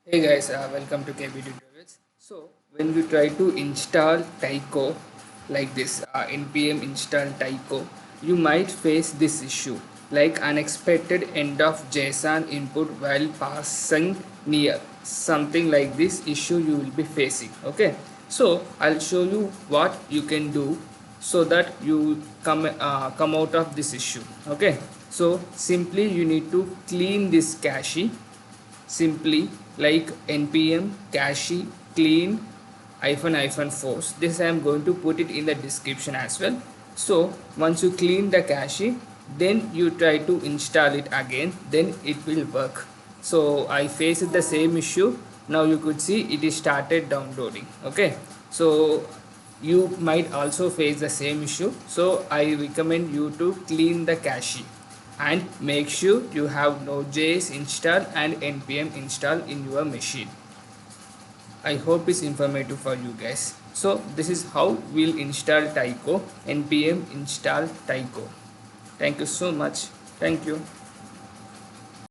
Hey guys, welcome to KB Tutorials. So when we try to install taiko like this, npm install taiko, you might face this issue like unexpected end of JSON input while parsing near. Something like this issue you will be facing. Okay, so I'll show you what you can do so that you come out of this issue. Okay, so simply you need to clean this cache simply like npm cache clean hyphen force. This I am going to put it in the description as well. So once you clean the cache, then you try to install it again, then it will work. So I faced the same issue. Now you could see it is started downloading. Okay, so you might also face the same issue, so I recommend you to clean the cache and make sure you have Node.js installed and npm installed in your machine. I hope it's informative for you guys. So this is how we'll install taiko. Npm install taiko. Thank you so much. Thank you.